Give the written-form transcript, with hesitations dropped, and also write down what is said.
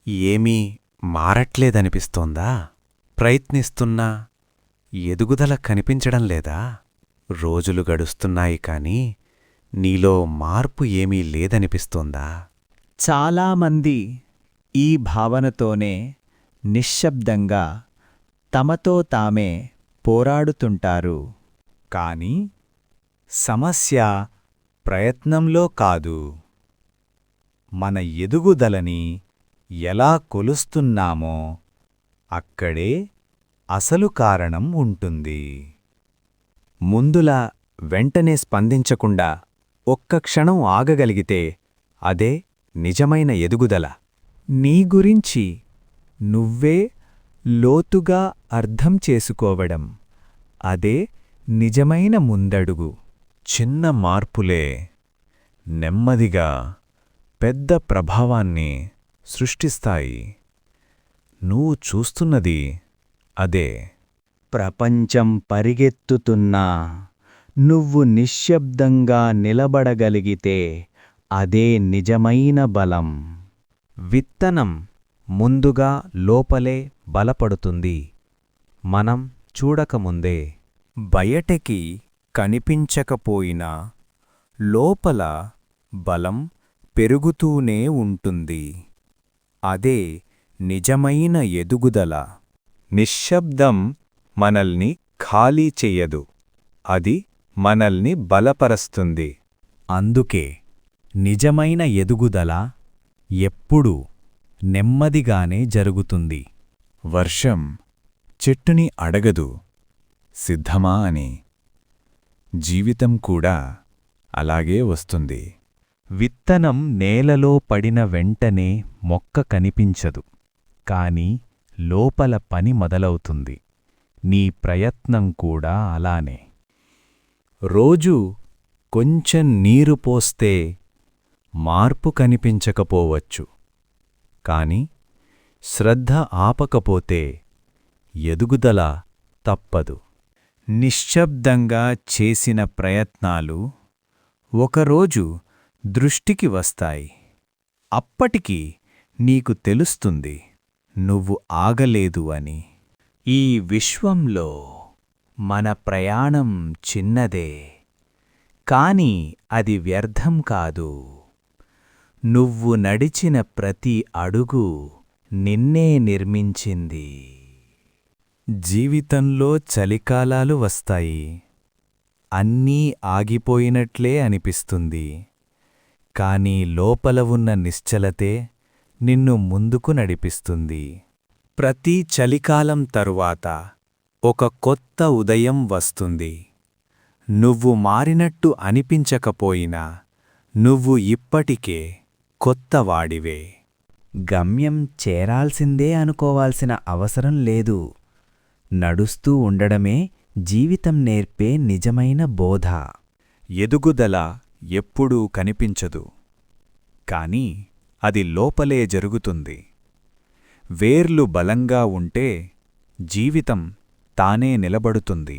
ఏమీ మారట్లేదనిపిస్తోందా? ప్రయత్నిస్తున్నా ఎదుగుదల కనిపించడం లేదా? రోజులు గడుస్తున్నాయి కాని నీలో మార్పు ఏమీ లేదనిపిస్తోందా? చాలామంది ఈ భావనతోనే నిశ్శబ్దంగా తమతో తామే పోరాడుతుంటారు. కాని సమస్య ప్రయత్నంలో కాదు, మన ఎదుగుదలని ఎలా కొలుస్తున్నామో అక్కడే అసలు కారణం ఉంటుంది. ముందులా వెంటనే స్పందించకుండా ఒక్క క్షణం ఆగగలిగితే అదే నిజమైన ఎదుగుదల. నీ గురించి నువ్వే లోతుగా అర్థం చేసుకోవడం, అదే నిజమైన ముందడుగు. చిన్న మార్పులే నెమ్మదిగా పెద్ద ప్రభావాన్ని సృష్టిస్తాయి. నువ్వు చూస్తున్నది అదే. ప్రపంచం పరిగెత్తుతున్నా నువ్వు నిశ్శబ్దంగా నిలబడగలిగితే అదే నిజమైన బలం. విత్తనం ముందుగా లోపలే బలపడుతుంది, మనం చూడకముందే. బయటకి కనిపించకపోయినా లోపల బలం పెరుగుతూనే ఉంటుంది. అదే నిజమైన ఎదుగుదల. నిశ్శబ్దం మనల్ని ఖాళీ చెయ్యదు, అది మనల్ని బలపరుస్తుంది. అందుకే నిజమైన ఎదుగుదల ఎప్పుడూ నెమ్మదిగానే జరుగుతుంది. వర్షం చెట్టుని అడగదు సిద్ధమా అని. జీవితం కూడా అలాగే వస్తుంది. విత్తనం నేలలో పడిన వెంటనే మొక్క కనిపించదు, కాని లోపల పని మొదలవుతుంది. నీ ప్రయత్నం కూడా అలానే. రోజూ కొంచెం నీరు పోస్తే మార్పు కనిపించకపోవచ్చు, కాని శ్రద్ధ ఆపకపోతే ఎదుగుదల తప్పదు. నిశ్శబ్దంగా చేసిన ప్రయత్నాలు ఒకరోజు దృష్టికి వస్తాయి. అప్పటికి నీకు తెలుస్తుంది నువ్వు ఆగలేదు అని. ఈ విశ్వంలో మన ప్రయాణం చిన్నదే, కాని అది వ్యర్థం కాదు. నువ్వు నడిచిన ప్రతి అడుగు నిన్నే నిర్మించింది. జీవితంలో చలికాలాలు వస్తాయి, అన్నీ ఆగిపోయినట్లే అనిపిస్తుంది. కాని లోపల ఉన్న నిశ్చలతే నిన్ను ముందుకు నడిపిస్తుంది. ప్రతి చలికాలం తరువాత ఒక కొత్త ఉదయం వస్తుంది. నువ్వు మారినట్టు అనిపించకపోయినా నువ్వు ఇప్పటికే కొత్తవాడివే. గమ్యం చేరాల్సిందే అనుకోవాల్సిన అవసరం లేదు. నడుస్తూ ఉండడమే జీవితం నేర్పే నిజమైన బోధ. ఎదుగుదల ఎప్పుడూ కనిపించదు, కాని అది లోపలే జరుగుతుంది. వేర్లు బలంగా ఉంటే జీవితం తానే నిలబడుతుంది.